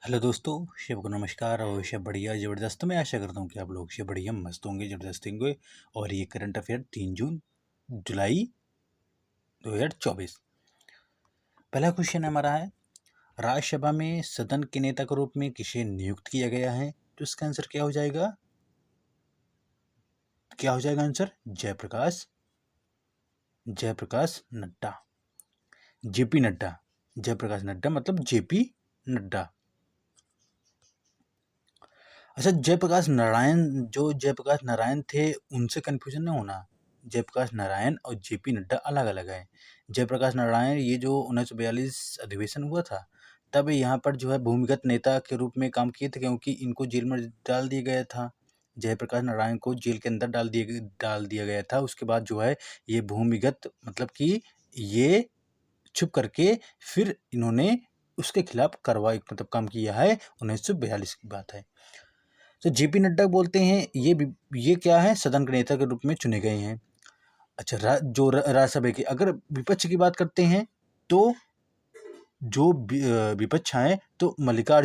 Hello दोस्तों, शिव को नमस्कार और शिव बढ़िया ज़बरदस्त। मैं आशा करता हूँ कि आप लोग शिव बढ़िया मस्त होंगे, ज़बरदस्त होंगे। और ये करंट अफेयर 3 जून जुलाई 2024। पहला क्वेश्चन हमारा है, राज्यसभा में सदन के नेता के रूप में किसे नियुक्त किया गया है? तो इसका आंसर क्या हो जाएगा? आंसर जयप्रकाश नड्डा। जेपी नड्डा। जयप्रकाश नड्डा मतलब जेपी नड्डा। अच्छा, जयप्रकाश नारायण थे उनसे कन्फ्यूजन नहीं होना। जयप्रकाश नारायण और जेपी नड्डा अलग अलग हैं। जयप्रकाश नारायण ये जो 1942 अधिवेशन हुआ था तब यहाँ पर जो है भूमिगत नेता के रूप में काम किए थे, क्योंकि इनको जेल में डाल दिया गया था। जयप्रकाश नारायण को जेल के अंदर डाल दिया गया था। उसके बाद जो है ये भूमिगत मतलब कि ये छुप करके फिर इन्होंने उसके खिलाफ कार्रवाई मतलब काम किया है। 1942 की बात है। तो जेपी नड्डा बोलते हैं ये क्या है, सदन के नेता के रूप में चुने गए हैं। अच्छा, राज्यसभा की अगर विपक्ष की बात करते हैं तो जो विपक्ष है तो मल्लिका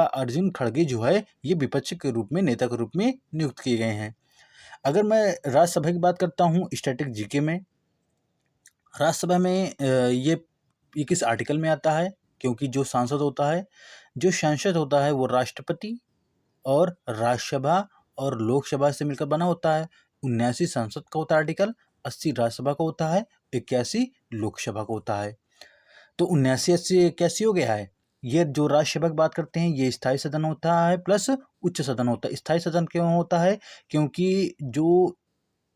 अर्जुन खड़गे जो है ये विपक्ष के रूप में नेता के रूप में नियुक्त किए गए हैं। अगर मैं राज्यसभा की बात करता हूँ स्टैटिक जीके में, राज्यसभा में ये किस आर्टिकल में आता है? क्योंकि जो सांसद होता है वो राष्ट्रपति और राज्यसभा और लोकसभा से मिलकर बना होता है। 79 संसद का होता है आर्टिकल, 80 राज्यसभा का होता है, 81 लोकसभा का होता है। तो 79 80 81 हो गया है। ये जो राज्यसभा की बात करते हैं ये स्थायी सदन होता है प्लस उच्च सदन होता है। स्थायी सदन क्यों होता है? क्योंकि जो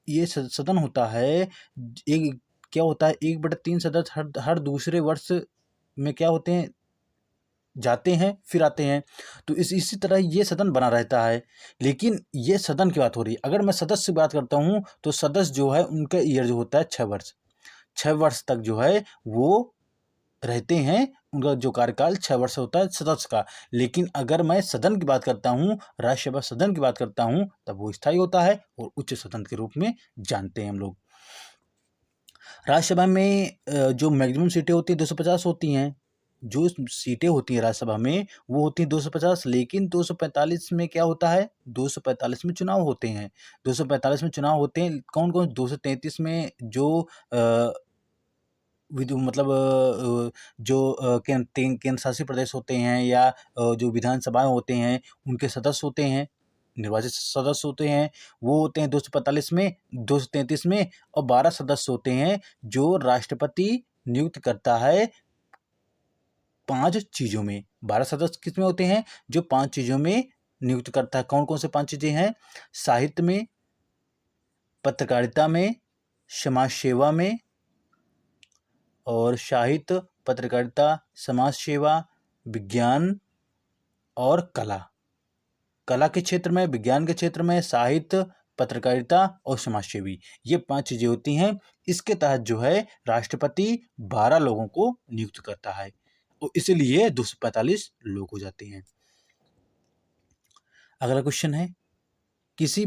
ये सदन होता है, एक क्या होता है, 1/3 सदस्य हर दूसरे वर्ष में क्या होते हैं, जाते हैं फिर आते हैं। तो इसी तरह ये सदन बना रहता है। लेकिन ये सदन की बात हो रही है। अगर मैं सदस्य की बात करता हूँ तो सदस्य जो है उनका ईयर जो होता है 6 वर्ष। 6 वर्ष तक जो है वो रहते हैं। उनका जो कार्यकाल 6 वर्ष होता है सदस्य का। लेकिन अगर मैं सदन की बात करता हूँ, राज्यसभा सदन की बात करता हूँ, तब वो स्थायी होता है और उच्च सदन के रूप में जानते हैं हम लोग। राज्यसभा में जो मैक्सिमम सीटें होती हैं 250 होती हैं। जो सीटें होती हैं राज्यसभा में वो होती हैं 250। लेकिन 245 में क्या होता है, 245 में चुनाव होते हैं। 245 में चुनाव होते हैं कौन कौन? 233 में जो मतलब जो केंद्र शासित प्रदेश होते हैं या जो विधानसभाएं होते हैं उनके सदस्य होते हैं, निर्वाचित सदस्य होते हैं, वो होते हैं 245 में, 233 में। और 12 सदस्य होते हैं जो राष्ट्रपति नियुक्त करता है 5 चीज़ों में। 12 सदस्य किसमें होते हैं? जो 5 चीज़ों में नियुक्त करता है। कौन कौन से 5 चीज़ें हैं? साहित्य में, पत्रकारिता में, समाज सेवा में, और साहित्य, पत्रकारिता, समाज सेवा, विज्ञान और कला। कला के क्षेत्र में, विज्ञान के क्षेत्र में, साहित्य, पत्रकारिता और समाज सेवी, ये 5 चीजें होती हैं। इसके तहत जो है राष्ट्रपति 12 लोगों को नियुक्त करता है और इसीलिए 245 लोग हो जाते हैं। अगला क्वेश्चन है, किसी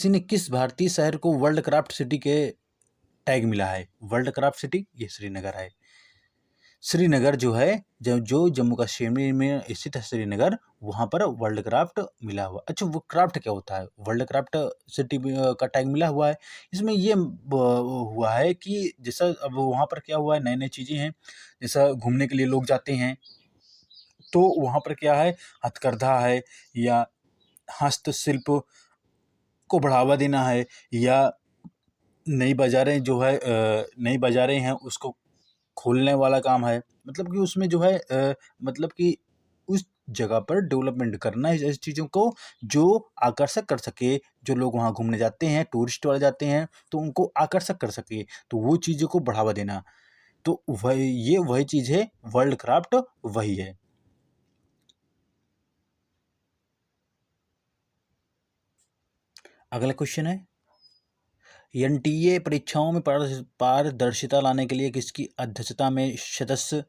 ने किस भारतीय शहर को वर्ल्ड क्राफ्ट सिटी के टैग मिला है? वर्ल्ड क्राफ्ट सिटी ये श्रीनगर है। श्रीनगर जो है जो जम्मू कश्मीर में स्थित है श्रीनगर, वहाँ पर वर्ल्ड क्राफ्ट मिला हुआ। अच्छा, वो क्राफ्ट क्या होता है? वर्ल्ड क्राफ्ट सिटी का टैग मिला हुआ है। इसमें ये हुआ है कि जैसा अब वहाँ पर क्या हुआ है, नई नई चीज़ें हैं। जैसा घूमने के लिए लोग जाते हैं तो वहाँ पर क्या है, हथकरघा है या हस्तशिल्प को बढ़ावा देना है या नई बाजारें हैं उसको खोलने वाला काम है। मतलब कि उसमें जो है मतलब कि उस जगह पर डेवलपमेंट करना है ऐसी चीज़ों को जो आकर्षक कर सके। जो लोग वहाँ घूमने जाते हैं, टूरिस्ट वाले जाते हैं, तो उनको आकर्षक कर सके, तो वो चीज़ों को बढ़ावा देना। तो वही चीज़ है, वर्ल्ड क्राफ्ट वही है। अगला क्वेश्चन है, एनटीए परीक्षाओं में पारदर्शिता लाने के लिए किसकी अध्यक्षता में सदस्य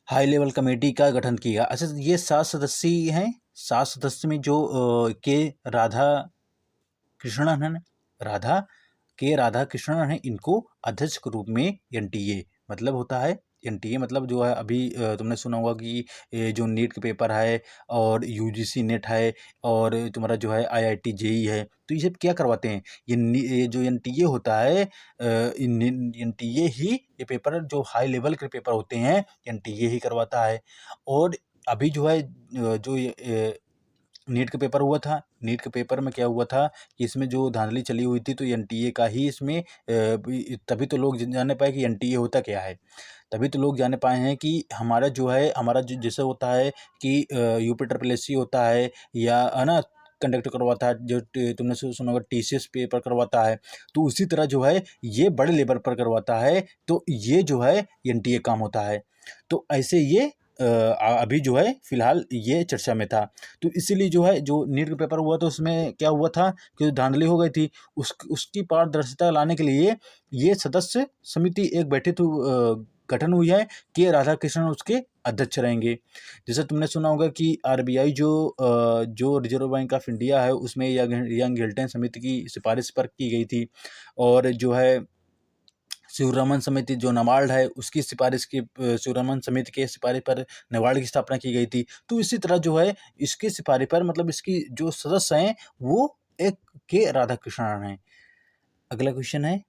हाई लेवल कमेटी का गठन किया? अच्छा, ये 7 सदस्यीय हैं। 7 सदस्य में जो के राधा कृष्णन है, राधा कृष्णन है, इनको अध्यक्ष के रूप में एनटीए मतलब होता है एनटीए मतलब जो है अभी तुमने सुना होगा कि ये जो नीट का पेपर है और यूजीसी नेट है और तुम्हारा जो है आईआईटी जेई है, तो ये सब क्या करवाते हैं, ये जो एनटीए होता है, एनटीए ही ये पेपर जो हाई लेवल के पेपर होते हैं एनटीए ही करवाता है। और अभी जो है जो ये नीट का पेपर हुआ था, नीट के पेपर में क्या हुआ था कि इसमें जो धांधली चली हुई थी तो एनटीए का ही इसमें तभी तो लोग जाने पाए कि एनटीए होता क्या है। तभी तो लोग जाने पाए हैं कि हमारा जो है हमारा जो जैसे होता है कि यूपी ट्रिपल एससी होता है या है ना कंडक्ट करवाता है, जो तुमने सुना होगा टीसीएस पेपर करवाता है, तो उसी तरह जो है ये बड़े लेवल पर करवाता है, तो ये जो है एनटीए काम होता है। तो ऐसे ये अभी जो है फिलहाल ये चर्चा में था। तो इसीलिए जो है जो नीट का पेपर हुआ तो उसमें क्या हुआ था कि धांधली हो गई थी, उसकी पारदर्शिता लाने के लिए ये सदस्य समिति एक बैठित गठन हुई है कि राधाकृष्णन उसके अध्यक्ष रहेंगे। जैसे तुमने सुना होगा कि आरबीआई जो रिजर्व बैंक ऑफ इंडिया है उसमें यंग हिल्टन समिति की सिफारिश पर की गई थी, और जो है शिवरमन समिति जो नबार्ड है उसकी सिफारिश की शिवरमन समिति के सिफारिश पर नबार्ड की स्थापना की गई थी। तो इसी तरह जो है इसकी सिफारिश पर मतलब इसकी जो सदस्य हैं वो एक के राधाकृष्णन हैं। अगला क्वेश्चन है,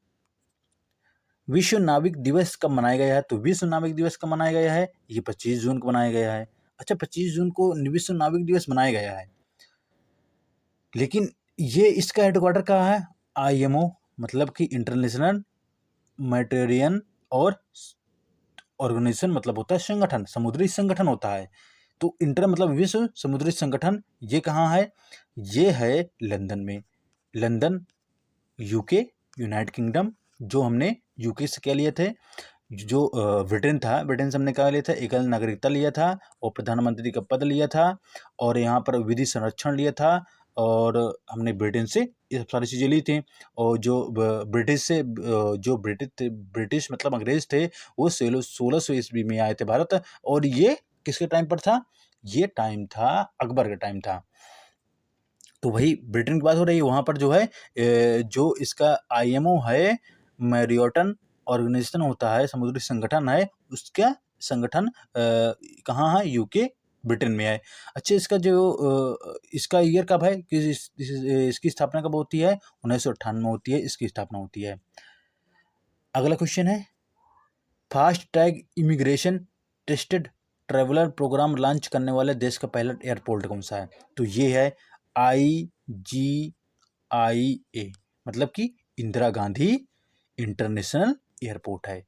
विश्व नाविक दिवस कब मनाया गया है? तो विश्व नाविक दिवस कब मनाया गया है? ये 25 जून को मनाया गया है। अच्छा, 25 जून को विश्व नाविक दिवस मनाया गया है, लेकिन ये इसका हेडक्वार्टर कहाँ है? आईएमओ मतलब कि इंटरनेशनल मैटेरियन और ऑर्गेनाइजेशन मतलब होता है संगठन, समुद्री संगठन होता है। तो इंटर मतलब विश्व समुद्री संगठन, ये कहाँ है? ये है लंदन में। London UK, United kingdom. जो हमने यूके से क्या लिए थे, जो ब्रिटेन था, ब्रिटेन से हमने क्या लिया था, एकल नागरिकता लिया था और प्रधानमंत्री का पद लिया था और यहाँ पर विधि संरक्षण लिया था, और हमने ब्रिटेन से ये सब सारी चीज़ें ली थी। और जो ब्रिटिश से जो ब्रिटिश मतलब अंग्रेज थे वो 1600 ईस्वी में आए थे भारत, और ये किसके टाइम पर था? ये टाइम था अकबर का टाइम था। तो वही ब्रिटेन की बात हो रही है, वहाँ पर जो है जो इसका आईएमओ है, मैरियटन ऑर्गेनाइजेशन होता है, समुद्री संगठन है, उसका संगठन कहाँ है? यूके, ब्रिटेन में है। अच्छा, इसका जो इसका ईयर कब है कि इसकी स्थापना कब होती है? 1998 में होती है इसकी स्थापना होती है। अगला क्वेश्चन है, fast tag immigration tested traveller programme launch करने वाले देश का पहला एयरपोर्ट कौन सा है? तो ये है IGIA, मतलब कि इंदिरा गांधी इंटरनेशनल एयरपोर्ट है।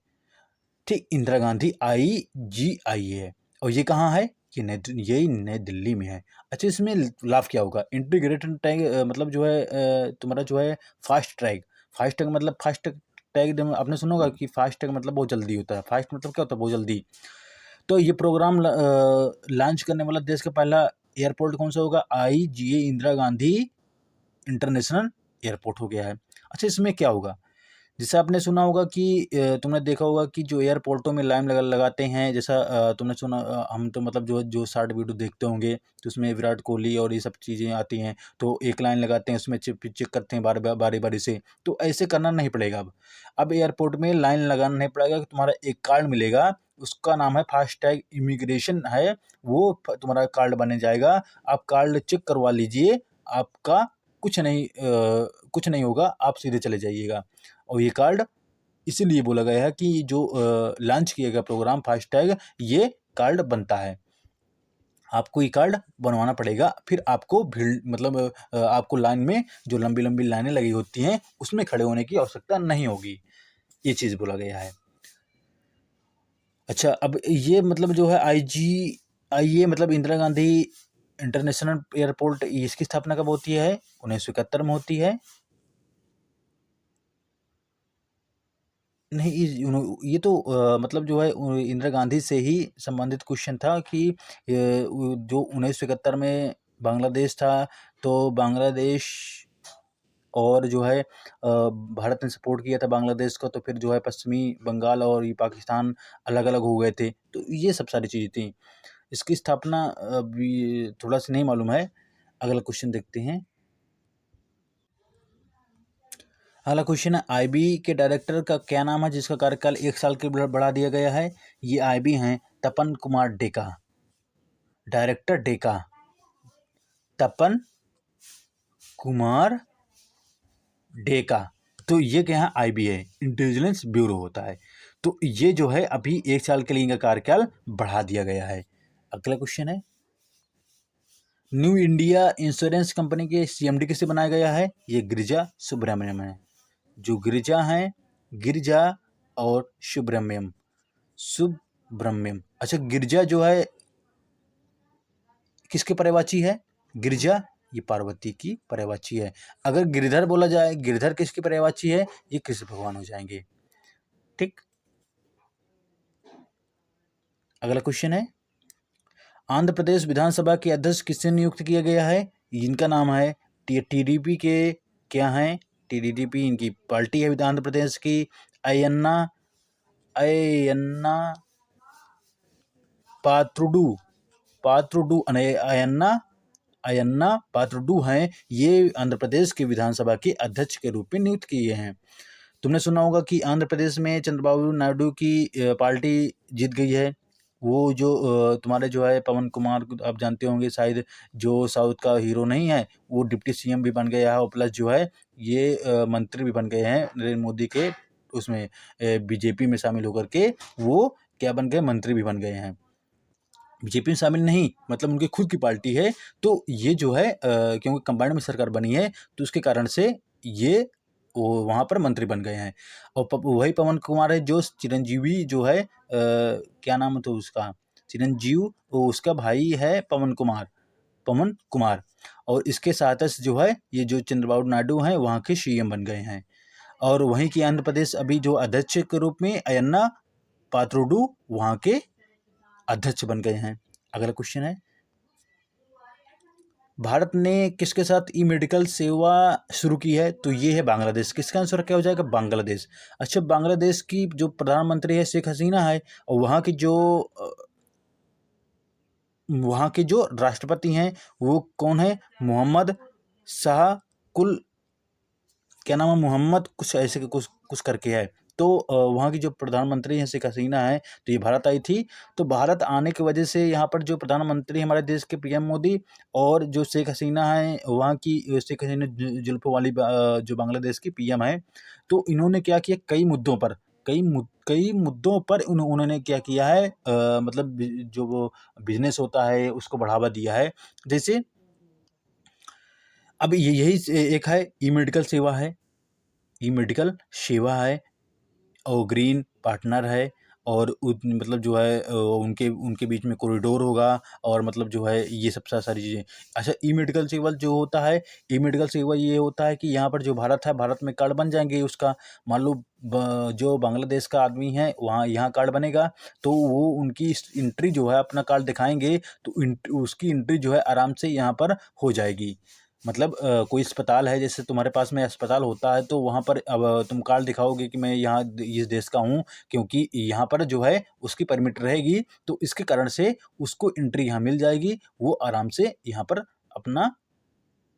ठीक, इंदिरा गांधी IGIA है, और ये कहाँ है? ये नई दिल्ली में है। अच्छा, इसमें लाभ क्या होगा? इंटीग्रेटेड टैग मतलब जो है तुम्हारा जो है फास्ट ट्रैक, फास्ट टैग मतलब फास्ट टैग आपने सुना होगा कि फास्ट टैग मतलब बहुत जल्दी होता है। फास्ट मतलब क्या होता है? बहुत जल्दी। तो ये प्रोग्राम लॉन्च करने वाला देश का पहला एयरपोर्ट कौन सा होगा? IGA Indira Gandhi international airport हो गया है। अच्छा, इसमें क्या होगा? जैसे आपने सुना होगा कि तुमने देखा होगा कि जो एयरपोर्टों में लाइन लगाते हैं, जैसा तुमने सुना, हम तो मतलब जो जो शॉर्ट वीडियो देखते होंगे तो उसमें विराट कोहली और ये सब चीज़ें आती हैं, तो एक लाइन लगाते हैं उसमें चेक करते हैं बारी बारी से। तो ऐसे करना नहीं पड़ेगा अब एयरपोर्ट में लाइन लगाना नहीं पड़ेगा। तुम्हारा एक कार्ड मिलेगा, उसका नाम है फास्ट टैग इमिग्रेशन है, वो तुम्हारा कार्ड बने जाएगा। आप कार्ड चेक करवा लीजिए, आपका कुछ नहीं होगा, आप सीधे चले जाइएगा। और ये कार्ड इसीलिए बोला गया है कि जो लॉन्च किया गया प्रोग्राम फास्टैग, ये कार्ड बनता है। आपको ये कार्ड बनवाना पड़ेगा, फिर आपको भीड़ मतलब आपको लाइन में जो लंबी लंबी लाइनें लगी होती हैं उसमें खड़े होने की आवश्यकता नहीं होगी, ये चीज़ बोला गया है। अच्छा, अब ये मतलब जो है IGIA मतलब इंदिरा गांधी इंटरनेशनल एयरपोर्ट, इसकी स्थापना कब होती है? 1971 में होती है। नहीं, ये तो मतलब जो है इंदिरा गांधी से ही संबंधित क्वेश्चन था कि जो 1971 में बांग्लादेश था, तो बांग्लादेश और जो है भारत ने सपोर्ट किया था बांग्लादेश को, तो फिर जो है पश्चिमी बंगाल और ये पाकिस्तान अलग अलग हो गए थे, तो ये सब सारी चीज़ें थी। इसकी स्थापना अभी थोड़ा सा नहीं मालूम है। अगला क्वेश्चन देखते हैं। अगला क्वेश्चन है, आईबी के डायरेक्टर का क्या नाम है जिसका कार्यकाल 1 साल के लिए बढ़ा दिया गया है? ये आईबी हैं तपन कुमार डेका, डायरेक्टर डेका, तपन कुमार डेका। तो ये क्या है? आईबी है, इंटेलिजेंस ब्यूरो होता है। तो ये जो है अभी 1 साल के लिए इनका कार्यकाल बढ़ा दिया गया है। अगला क्वेश्चन है, न्यू इंडिया इंश्योरेंस कंपनी के सीएमडी किसे बनाया गया है? ये गिरिजा सुब्रमण्यम है। जो गिरिजा हैं, गिरिजा और सुब्रमण्यम। अच्छा, गिरिजा जो है किसके पर्यायवाची है? गिरिजा ये पार्वती की पर्यायवाची है। अगर गिरिधर बोला जाए, गिरिधर किसकी पर्यायवाची है? ये कृष्ण भगवान हो जाएंगे। ठीक। अगला क्वेश्चन है, आंध्र प्रदेश विधानसभा के अध्यक्ष किससे नियुक्त किया गया है? इनका नाम है टीडीपी के क्या हैं? टीडीपी इनकी पार्टी है आंध्र प्रदेश की। अयन्ना अयन्ना पात्रुडू पात्रुडू अयन्ना पात्रुडू हैं। ये आंध्र प्रदेश के विधानसभा के अध्यक्ष के रूप में नियुक्त किए हैं। तुमने सुना होगा कि आंध्र प्रदेश में चंद्रबाबू नायडू की पार्टी जीत गई है। वो जो तुम्हारे जो है पवन कुमार, आप जानते होंगे शायद, जो साउथ का हीरो नहीं है, वो डिप्टी सीएम भी बन गया है और प्लस जो है ये मंत्री भी बन गए हैं नरेंद्र मोदी के उसमें बीजेपी में शामिल होकर के वो क्या बन गए? मंत्री भी बन गए हैं। बीजेपी में शामिल नहीं, मतलब उनकी खुद की पार्टी है। तो ये जो है क्योंकि कंबाइंड में सरकार बनी है तो उसके कारण से ये वो वहाँ पर मंत्री बन गए हैं। और वही पवन कुमार है जो चिरंजीवी जो है क्या नाम है तो उसका चिरंजीव, वो उसका भाई है पवन कुमार। और इसके साथ जो है ये जो चंद्रबाबू नायडू हैं वहाँ के सीएम बन गए हैं। और वहीं की आंध्र प्रदेश अभी जो अध्यक्ष के रूप में अयन्ना पात्रुडू वहाँ के अध्यक्ष बन गए हैं। अगला क्वेश्चन है, भारत ने किसके साथ ई मेडिकल सेवा शुरू की है? तो ये है बांग्लादेश। किसका आंसर क्या हो जाएगा? बांग्लादेश। अच्छा, बांग्लादेश की जो प्रधानमंत्री है शेख हसीना है, और वहाँ के जो राष्ट्रपति हैं वो कौन है? मोहम्मद शाह कुल क्या नाम है? मोहम्मद कुछ ऐसे कुछ करके है। तो वहाँ की जो प्रधानमंत्री हैं शेख हसीना है, तो ये भारत आई थी। तो भारत आने की वजह से यहाँ पर जो प्रधानमंत्री हमारे देश के पीएम मोदी और जो शेख हसीना है वहाँ की शेख हसीना जुल्फों वाली जो बांग्लादेश की पीएम है, तो इन्होंने क्या किया? कई मुद्दों पर उन्होंने क्या किया है? मतलब जो वो बिजनेस होता है उसको बढ़ावा दिया है। जैसे अब यही एक है ई मेडिकल सेवा है, ई मेडिकल सेवा है, और ग्रीन पार्टनर है, और मतलब जो है उनके उनके बीच में कॉरिडोर होगा, और मतलब जो है ये सब सारी चीज़ें। अच्छा, ई मेडिकल सेवा जो होता है, ई मेडिकल सेवा ये होता है कि यहाँ पर जो भारत है, भारत में कार्ड बन जाएंगे उसका। मान लो जो बांग्लादेश का आदमी है वहाँ यहाँ कार्ड बनेगा, तो वो उनकी एंट्री जो है अपना कार्ड दिखाएंगे तो उसकी एंट्री जो है आराम से यहाँ पर हो जाएगी। मतलब कोई अस्पताल है, जैसे तुम्हारे पास में अस्पताल होता है, तो वहाँ पर अब तुम कार्ड दिखाओगे कि मैं यहाँ इस देश का हूँ, क्योंकि यहाँ पर जो है उसकी परमिट रहेगी, तो इसके कारण से उसको एंट्री यहाँ मिल जाएगी। वो आराम से यहाँ पर अपना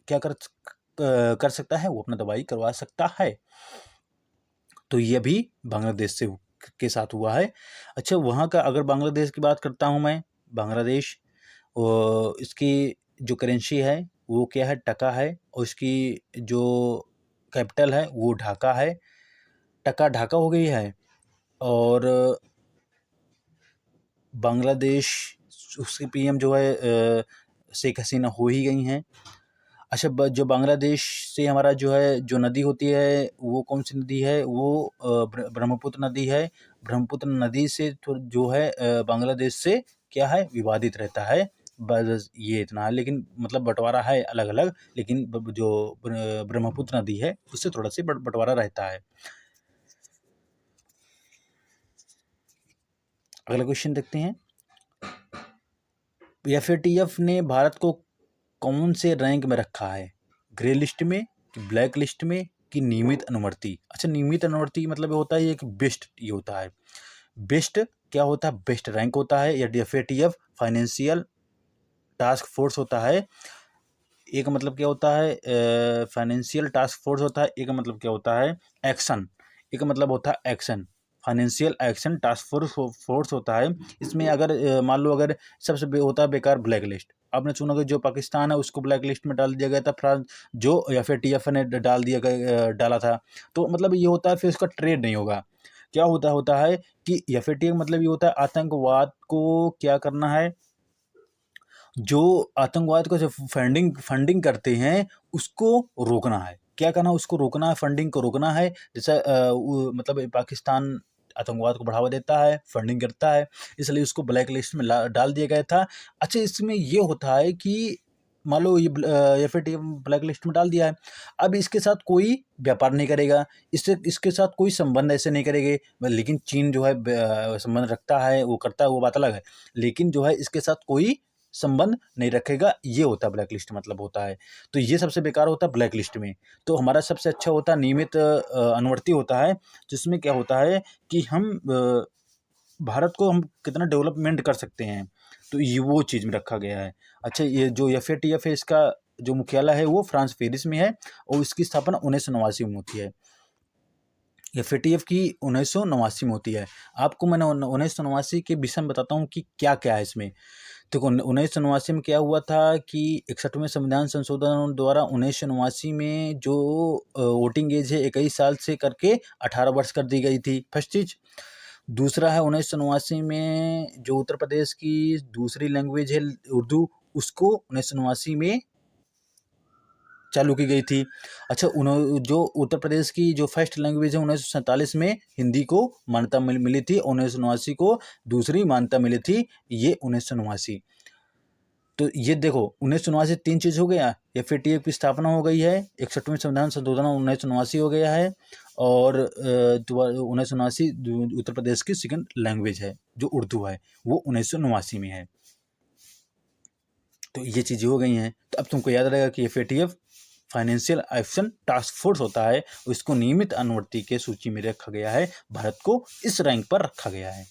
क्या कर सकता है? वो अपना दवाई करवा सकता है। तो ये भी बांग्लादेश से के साथ हुआ है। अच्छा, वहाँ का अगर बांग्लादेश की बात करता हूँ मैं, बांग्लादेश इसकी जो करेंसी है वो क्या है? टका है, और इसकी जो कैपिटल है वो ढाका है। टका ढाका हो गई है, और बांग्लादेश उसकी पीएम जो है शेख हसीना हो ही गई हैं। अच्छा, जो बांग्लादेश से हमारा जो है जो नदी होती है वो कौन सी नदी है? वो ब्रह्मपुत्र नदी है। ब्रह्मपुत्र नदी से तो जो है बांग्लादेश से क्या है? विवादित रहता है। बस ये इतना है, लेकिन मतलब बंटवारा है अलग अलग, लेकिन जो ब्रह्मपुत्र नदी है उससे थोड़ा सा बंटवारा रहता है। अगला क्वेश्चन देखते हैं, एफएटीएफ ने भारत को कौन से रैंक में रखा है? ग्रे लिस्ट में, कि ब्लैक लिस्ट में, कि नियमित अनुवर्ती? अच्छा, नियमित अनुवर्ती मतलब ये होता है एक बेस्ट, ये होता है बेस्ट, क्या होता है? बेस्ट रैंक होता है। या एफएटीएफ फाइनेंशियल टास्क फोर्स होता है, एक मतलब क्या होता है फाइनेंशियल टास्क फोर्स होता है, एक मतलब क्या होता है एक्शन, एक मतलब होता है action. Financial action task force होता है। इसमें अगर मान लो अगर सबसे होता है बेकार ब्लैक लिस्ट। आपने सुना कि जो पाकिस्तान है उसको ब्लैक लिस्ट में डाल दिया गया था, फ्रांस जो FATF ने डाला था। तो मतलब ये होता है फिर उसका ट्रेड नहीं होगा। क्या होता है कि FATF मतलब ये होता है आतंकवाद को क्या करना है, जो आतंकवाद को जो फंडिंग करते हैं उसको रोकना है। क्या करना है, उसको रोकना है, फंडिंग को रोकना है। जैसे मतलब पाकिस्तान आतंकवाद को बढ़ावा देता है, फंडिंग करता है, इसलिए उसको ब्लैक लिस्ट में डाल दिया गया था। अच्छा, इसमें ये होता है कि मान लो ये FATF ब्लैक लिस्ट में डाल दिया है, अब इसके साथ कोई व्यापार नहीं करेगा, इसके साथ कोई संबंध ऐसे नहीं करेंगे। लेकिन चीन जो है संबंध रखता है, वो करता है, वो बात अलग है। लेकिन जो है इसके साथ कोई संबंध नहीं रखेगा, ये होता है ब्लैक लिस्ट मतलब होता है। तो ये सबसे बेकार होता है ब्लैक लिस्ट में। तो हमारा सबसे अच्छा होता है नियमित अनुवर्ती होता है, जिसमें क्या होता है कि हम भारत को हम कितना डेवलपमेंट कर सकते हैं, तो ये वो चीज़ में रखा गया है। अच्छा, ये जो FATF है इसका जो मुख्यालय है वो फ्रांस पेरिस में है, और इसकी स्थापना 1989 में होती है। FATF की 1989 में होती है। आपको मैंने 1989 के विषय में बताता हूँ कि क्या क्या है इसमें। देखो 1989 में क्या हुआ था कि 61वें संविधान संशोधन द्वारा 1989 में जो वोटिंग एज है 21 साल से करके 18 वर्ष कर दी गई थी, फर्स्ट चीज़। दूसरा है 1989 में जो उत्तर प्रदेश की दूसरी लैंग्वेज है उर्दू, उसको 1989 में चालू की गई थी। अच्छा, जो उत्तर प्रदेश की जो फर्स्ट लैंग्वेज है 1947 में हिंदी को मान्यता मिली थी, 1989 को दूसरी मान्यता मिली थी, ये 1989। तो ये देखो 1989 तीन चीज़ हो गया, FATF की स्थापना हो गई है, 61वें संविधान संशोधन 1989 हो गया है, और 1989 उत्तर प्रदेश की सेकंड लैंग्वेज है जो उर्दू है, वो 1989 में है। तो ये चीज़ें हो गई हैं। तो अब तुमको याद रहेगा कि FATF financial action task force होता है, इसको नियमित अनुवर्ती के सूची में रखा गया है, भारत को इस रैंक पर रखा गया है।